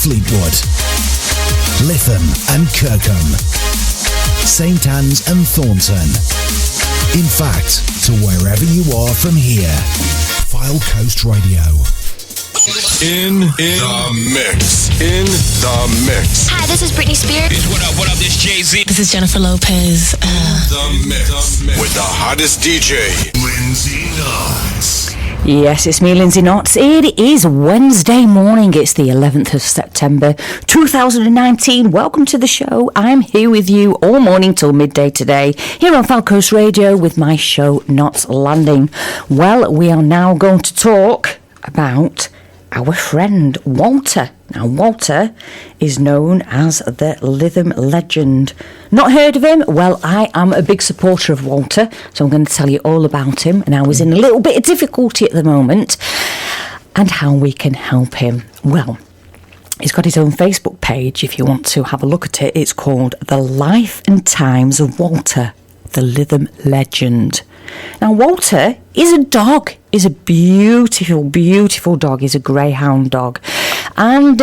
Fleetwood, Lytham and Kirkham, St Anne's and Thornton. In fact, to wherever you are from here. Fylde Coast Radio. In the mix. In the mix. Hi, this is Britney Spears. What up, this Jay-Z. This is Jennifer Lopez. The mix. With the hottest DJ, Lindsey Notts. Yes, it's me, Lindsey Notts. It is Wednesday morning. It's the 11th of September 2019. Welcome to the show. I'm here with you all morning till midday today, here on Fylde Coast Radio with my show, Notts Landing. Well, we are now going to talk about our friend Walter. Now, Walter is known as the Lytham legend. Not heard of him? Well, I am a big supporter of Walter, so I'm going to tell you all about him and how he's in a little bit of difficulty at the moment and how we can help him. Well, he's got his own Facebook page if you want to have a look at it. It's called The Life and Times of Walter, the Lytham legend. Now, Walter is a dog. He's a beautiful, beautiful dog. He's a greyhound dog. And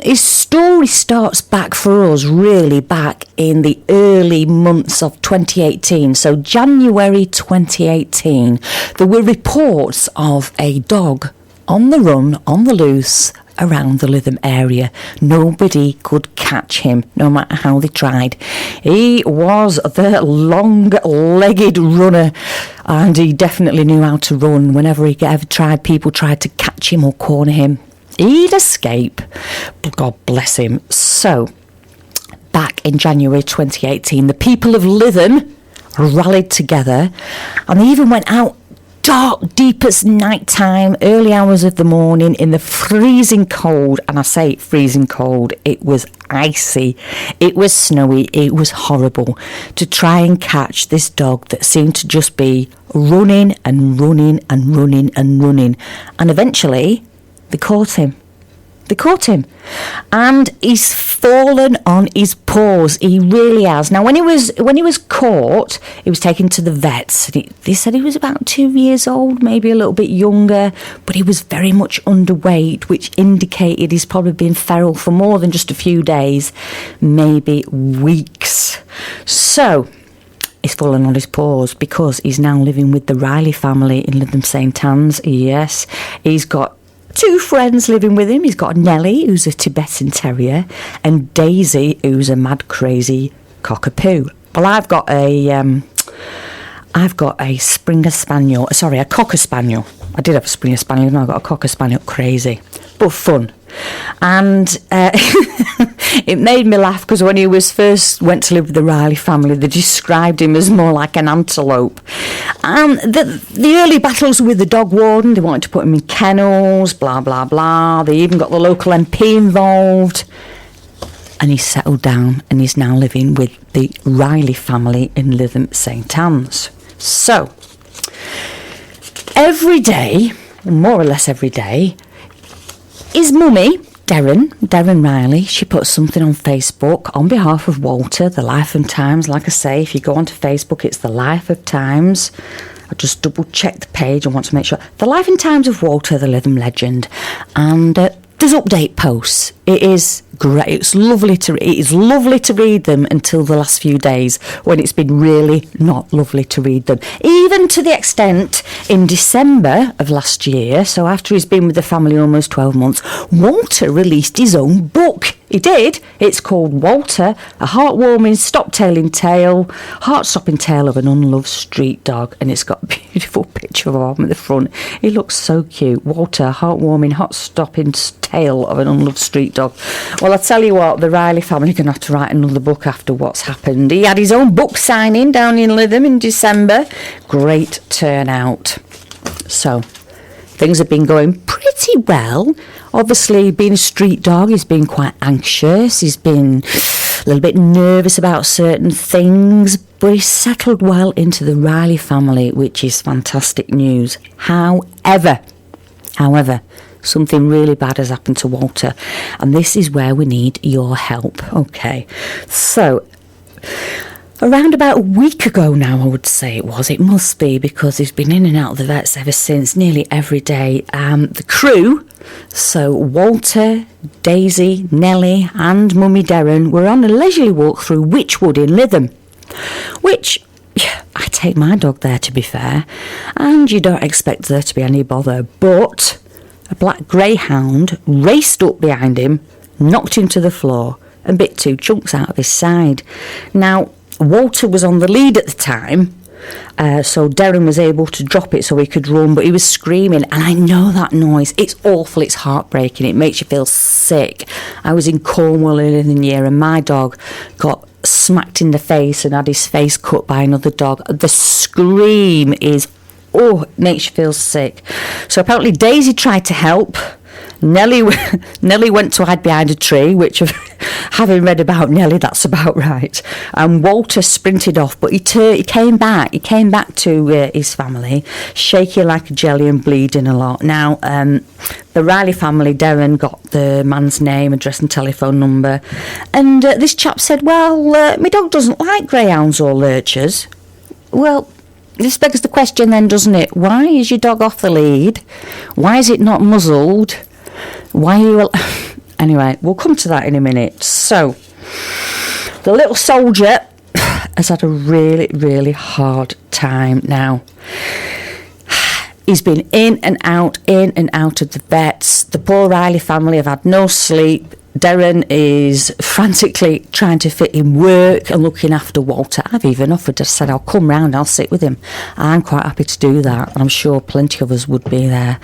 his story starts back for us, really, back in the early months of 2018. So January 2018, there were reports of a dog on the run, on the loose, around the Lytham area. Nobody could catch him, no matter how they tried. He was the long-legged runner, and he definitely knew how to run. Whenever he ever tried, people tried to catch him or corner him, he'd escape. God bless him. So, back in January 2018, the people of Lytham rallied together, and they even went out dark, deepest night time, early hours of the morning in the freezing cold. And I say freezing cold, it was icy, it was snowy, it was horrible, to try and catch this dog that seemed to just be running and running and running and running. And eventually they caught him. And he's fallen on his paws. He really has. Now, when he was caught, he was taken to the vets. They said he was about 2 years old, maybe a little bit younger, but he was very much underweight, which indicated he's probably been feral for more than just a few days, maybe weeks. So he's fallen on his paws because he's now living with the Riley family in Lytham St Anne's. Yes, he's got 2 friends living with him. He's got Nellie, who's a Tibetan Terrier, and Daisy, who's a mad crazy cockapoo. Well, I've got a Springer Spaniel. Sorry, a Cocker Spaniel. I did have a Springer Spaniel, and I got a Cocker Spaniel. Crazy, but fun. And it made me laugh because when he first went to live with the Riley family, they described him as more like an antelope. And the early battles with the dog warden, they wanted to put him in kennels, blah, blah, blah. They even got the local MP involved. And he's settled down and he's now living with the Riley family in Lytham St Anne's. So, every day, more or less every day, his mummy, Darren Riley, she put something on Facebook on behalf of Walter, The Life and Times. Like I say, if you go onto Facebook, it's The Life of Times. I just double-checked the page. I want to make sure. The Life and Times of Walter, the Lytham legend. And there's update posts. It is great. It is lovely to read them until the last few days when it's been really not lovely to read them. Even to the extent in December of last year, so after he's been with the family almost 12 months, Walter released his own book. He did. It's called Walter, a heartwarming stop-tailing tale, heart-stopping tale of an unloved street dog. And it's got a beautiful picture of him at the front. He looks so cute. Walter, a heartwarming, heart-stopping tale of an unloved street dog. Well, I'll tell you what, the Riley family are going to have to write another book after what's happened. He had his own book signing down in Lytham in December. Great turnout. So, things have been going pretty well. Obviously, being a street dog, he's been quite anxious. He's been a little bit nervous about certain things, but he's settled well into the Riley family, which is fantastic news. However, something really bad has happened to Walter, and this is where we need your help. Okay, so around about a week ago now, I would say it must be, because he's been in and out of the vets ever since, nearly every day. The crew So Walter, Daisy, Nellie and Mummy Derren were on a leisurely walk through Wychwood in Lytham, which I take my dog there, to be fair, and you don't expect there to be any bother, but a black greyhound raced up behind him, knocked him to the floor and bit 2 chunks out of his side. Now, Walter was on the lead at the time, so Derren was able to drop it so he could run, but he was screaming, and I know that noise. It's awful, it's heartbreaking, it makes you feel sick. I was in Cornwall earlier in the year and my dog got smacked in the face and had his face cut by another dog. The scream is, it makes you feel sick. So apparently Daisy tried to help. Nellie went to hide behind a tree, which, having read about Nellie, that's about right. And Walter sprinted off, but he came back. He came back to his family, shaky like a jelly and bleeding a lot. Now, the Riley family, Derren, got the man's name, address and telephone number. And this chap said, well, my dog doesn't like greyhounds or lurchers. Well, this begs the question then, doesn't it? Why is your dog off the lead? Why is it not muzzled? Why are you... Anyway, we'll come to that in a minute. So, the little soldier has had a really, really hard time now. He's been in and out of the vets. The poor Riley family have had no sleep. Derren is frantically trying to fit in work and looking after Walter. I've even offered to say I'll come round, I'll sit with him. I'm quite happy to do that, and I'm sure plenty of us would be there.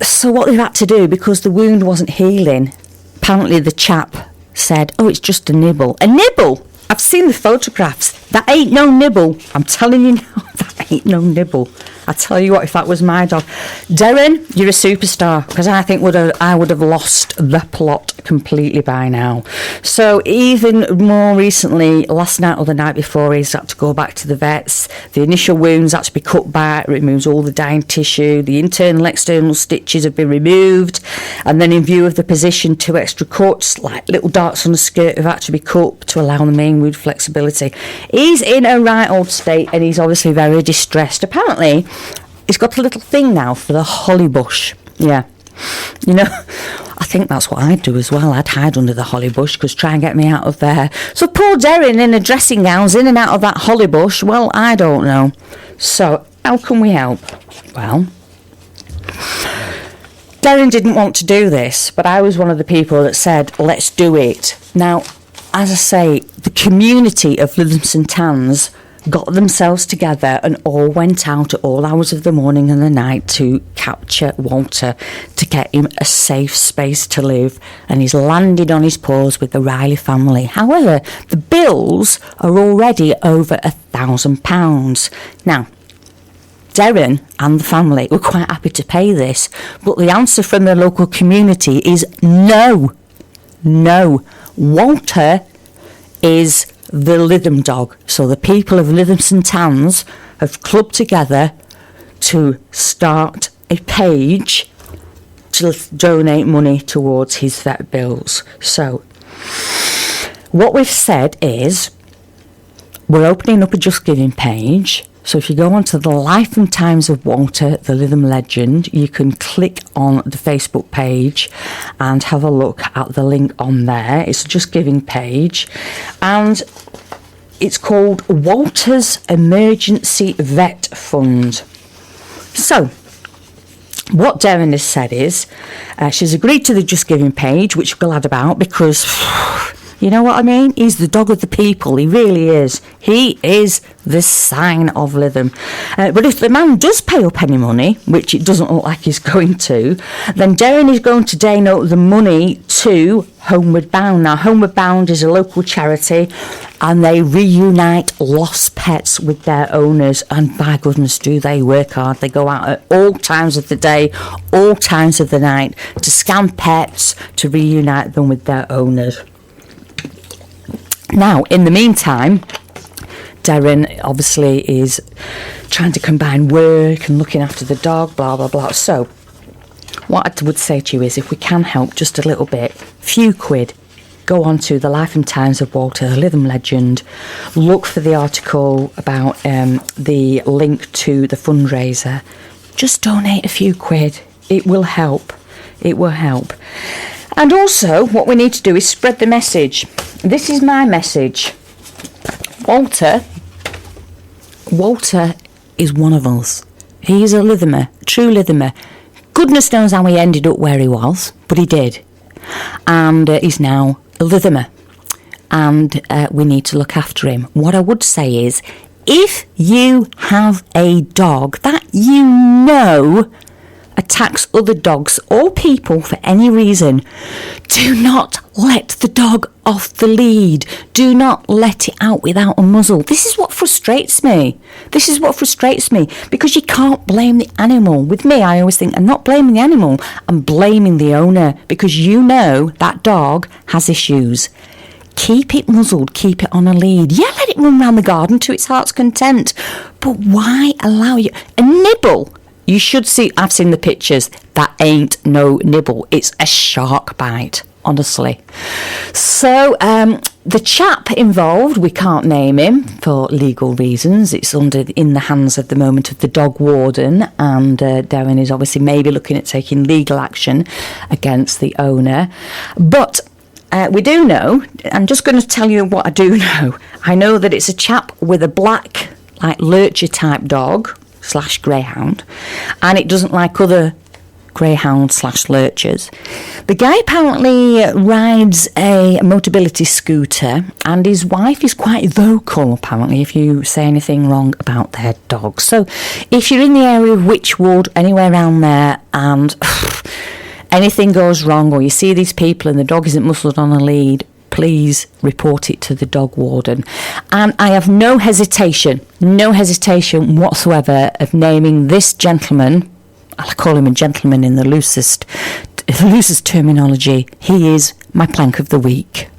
So what they've had to do, because the wound wasn't healing, apparently the chap said, it's just a nibble. A nibble? I've seen the photographs. That ain't no nibble. I'm telling you now, that ain't no nibble. I tell you what, if that was my dog. Derren, you're a superstar, because I think I would have lost the plot completely by now. So even more recently, last night or the night before, he's had to go back to the vets. The initial wounds had to be cut back, removes all the dying tissue. The internal, external stitches have been removed. And then in view of the position, 2 extra cuts, like little darts on the skirt, have had to be cut to allow the main wound flexibility. He's in a right old state, and he's obviously very distressed. Apparently, he's got a little thing now for the holly bush. Yeah. You know, I think that's what I'd do as well. I'd hide under the holly bush, because try and get me out of there. So poor Derren in a dressing gown's in and out of that holly bush. Well, I don't know. So how can we help? Well, Derren didn't want to do this, but I was one of the people that said, let's do it. Now, as I say, the community of Lytham St Anne's got themselves together and all went out at all hours of the morning and the night to capture Walter, to get him a safe space to live, and he's landed on his paws with the Riley family. However, the bills are already over £1,000. Now, Derren and the family were quite happy to pay this, but the answer from the local community is no. Walter is the Lytham dog. So the people of Lytham St Anne's have clubbed together to start a page to donate money towards his vet bills. So what we've said is we're opening up a Just Giving page. So if you go onto the Life and Times of Walter, the Lytham legend, you can click on the Facebook page and have a look at the link on there. It's a Just Giving page, and it's called Walter's Emergency Vet Fund. So what Derren has said is she's agreed to the Just Giving page, which we're glad about, because you know what I mean? He's the dog of the people. He really is. He is the sign of Lytham. But if the man does pay up any money, which it doesn't look like he's going to, then Derren is going to donate the money to Homeward Bound. Now, Homeward Bound is a local charity, and they reunite lost pets with their owners. And by goodness, do they work hard. They go out at all times of the day, all times of the night, to scan pets, to reunite them with their owners. Now, in the meantime, Derren obviously is trying to combine work and looking after the dog, blah, blah, blah. So what I would say to you is, if we can help just a little bit, few quid, go on to the Life and Times of Walter, the Lytham legend, look for the article about the link to the fundraiser. Just donate a few quid. It will help. It will help. And also, what we need to do is spread the message. This is my message. Walter is one of us. He's a Lythamer, true Lythamer. Goodness knows how he ended up where he was, but he did. And he's now a Lythamer. And we need to look after him. What I would say is, if you have a dog that you know attacks other dogs or people for any reason, do not let the dog off the lead. Do not let it out without a muzzle. This is what frustrates me. Because you can't blame the animal. With me, I always think I'm not blaming the animal, I'm blaming the owner, because you know that dog has issues. Keep it muzzled, keep it on a lead. Yeah, let it run around the garden to its heart's content. But why allow you a nibble? You should see, I've seen the pictures, that ain't no nibble. It's a shark bite, honestly. So, the chap involved, we can't name him for legal reasons. It's in the hands at the moment of the dog warden, and Darren is obviously maybe looking at taking legal action against the owner. But we do know, I'm just going to tell you what I do know. I know that it's a chap with a black, like lurcher type dog, / greyhound, and it doesn't like other greyhound / lurchers. The guy apparently rides a mobility scooter, and his wife is quite vocal apparently if you say anything wrong about their dog. So if you're in the area of Wychwood, anywhere around there, and anything goes wrong, or you see these people and the dog isn't muzzled on a lead, please report it to the dog warden. And I have no hesitation whatsoever of naming this gentleman, I'll call him a gentleman in the loosest terminology. He is my plank of the week.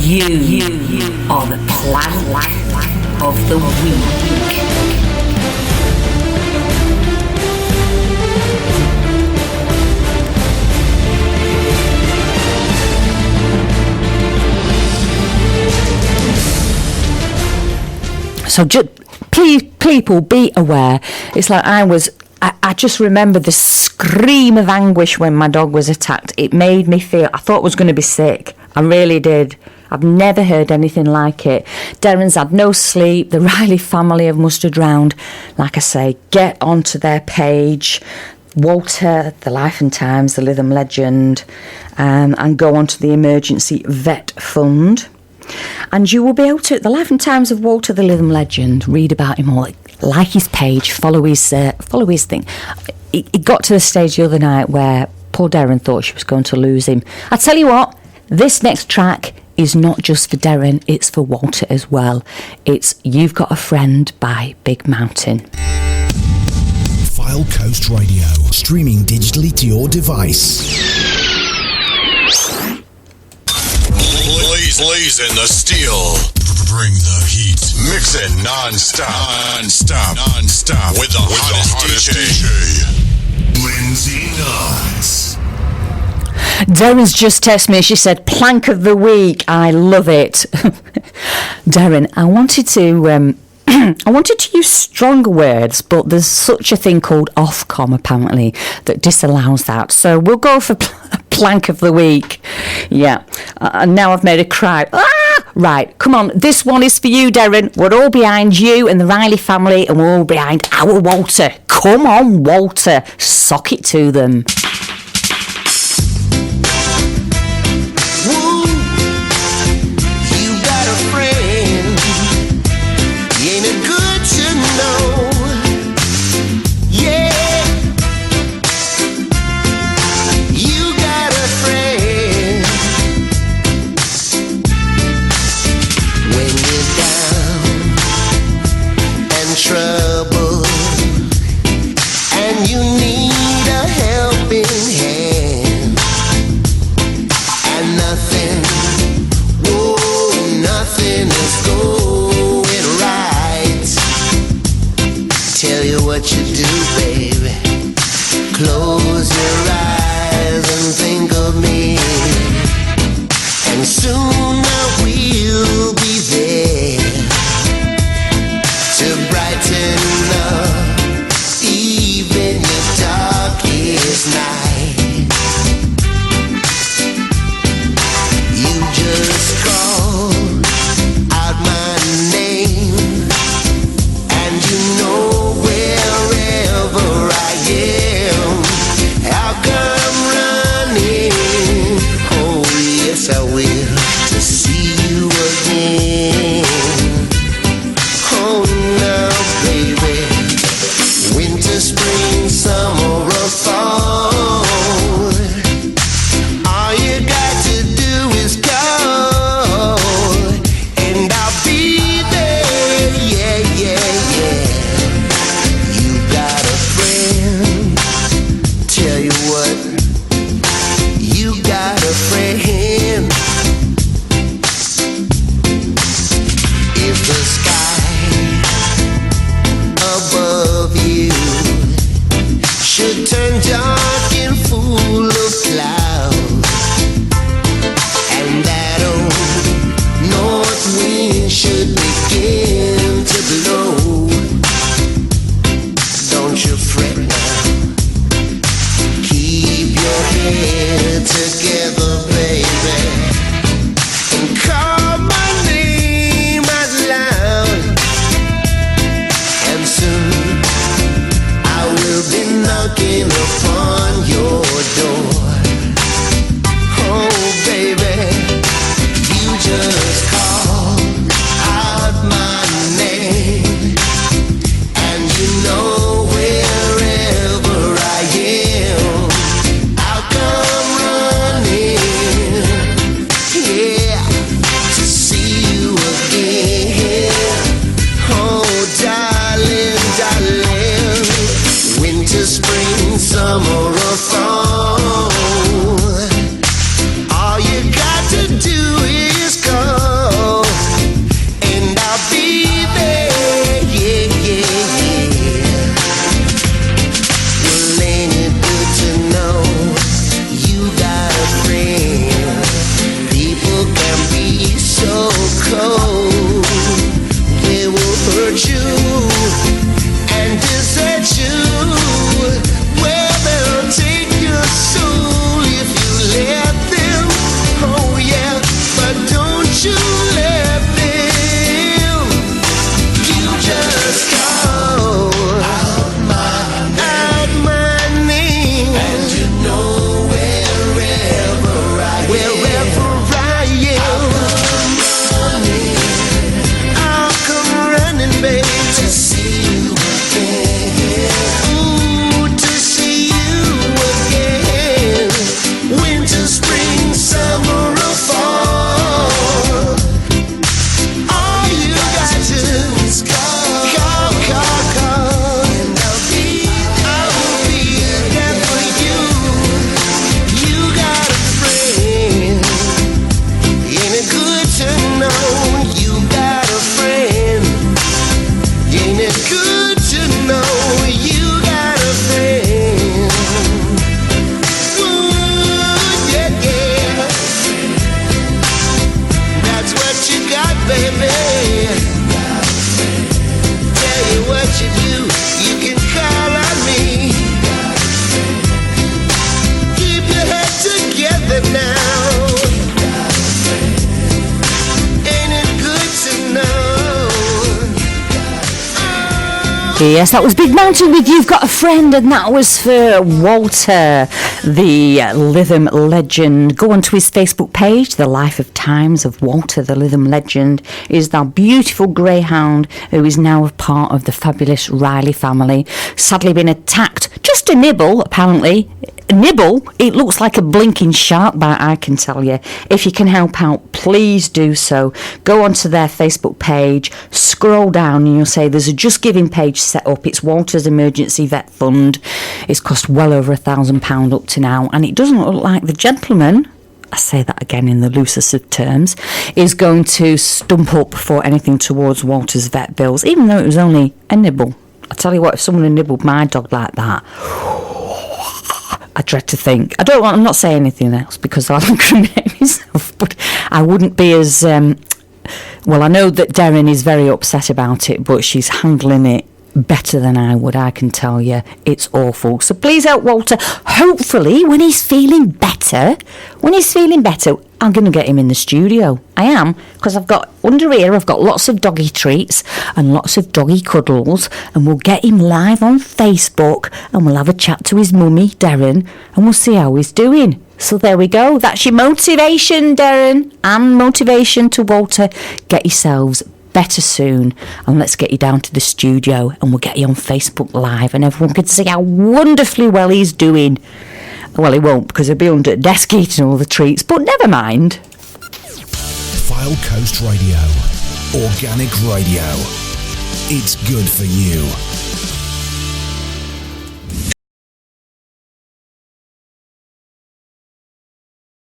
You are the plank of the week. So please, people, be aware. It's like I just remember the scream of anguish when my dog was attacked. It made me feel, I thought I was going to be sick. I really did. I've never heard anything like it. Darren's had no sleep. The Riley family have mustered round. Like I say, get onto their page, Walter, the Life and Times, the Lytham legend, and go onto the Emergency Vet Fund. And you will be able to, the Life and Times of Walter the Lytham legend, read about him all, like his page, follow his thing. It got to the stage the other night where poor Darren thought she was going to lose him. I tell you what, this next track is not just for Darren, it's for Walter as well. It's You've Got a Friend by Big Mountain. Fylde Coast Radio, streaming digitally to your device. Blazing the steel. Bring the heat. Mixing non-stop. With the hottest DJ. Lindsey Notts. Darren's just texted me. She said, plank of the week. I love it. Darren, I wanted to use stronger words, but there's such a thing called Ofcom apparently that disallows that. So we'll go for plank of the week. Yeah. And now I've made a cry. Right, come on. This one is for you, Darren. We're all behind you and the Riley family, and we're all behind our Walter. Come on, Walter. Sock it to them. Trouble, and you need a helping hand, and nothing is going right. Tell you what you do, baby. Close your eyes and think of me, and soon I will be there to brighten up even your darkest Yes, that was Big Mountain with You've Got a Friend, and that was for Walter, the Lytham legend. Go onto his Facebook page, The Life of Times of Walter, the Lytham legend, is that beautiful greyhound who is now a part of the fabulous Riley family. Sadly been attacked, just a nibble apparently. Nibble, it looks like a blinking shark bite, I can tell you. If you can help out, please do so. Go onto their Facebook page, scroll down and you'll say there's a Just Giving page set up. It's Walter's Emergency Vet Fund. It's cost well over £1,000 up to now, and it doesn't look like the gentleman, I say that again in the loosest of terms, is going to stump up for anything towards Walter's vet bills, even though it was only a nibble. I tell you what, if someone had nibbled my dog like that, I dread to think. I'm not saying anything else because I'll incriminate myself, but I wouldn't be as... well, I know that Darren is very upset about it, but she's handling it better than I would, I can tell you. It's awful. So please help Walter. Hopefully, when he's feeling better, I'm going to get him in the studio. I am, because I've got, under here, I've got lots of doggy treats and lots of doggy cuddles, and we'll get him live on Facebook, and we'll have a chat to his mummy, Darren, and we'll see how he's doing. So there we go. That's your motivation, Darren, and motivation to Walter. Get yourselves better soon, and let's get you down to the studio, and we'll get you on Facebook Live, and everyone can see how wonderfully well he's doing. Well, he won't, because he'll be under a desk eating all the treats, but never mind. Fylde Coast Radio. Organic radio. It's good for you.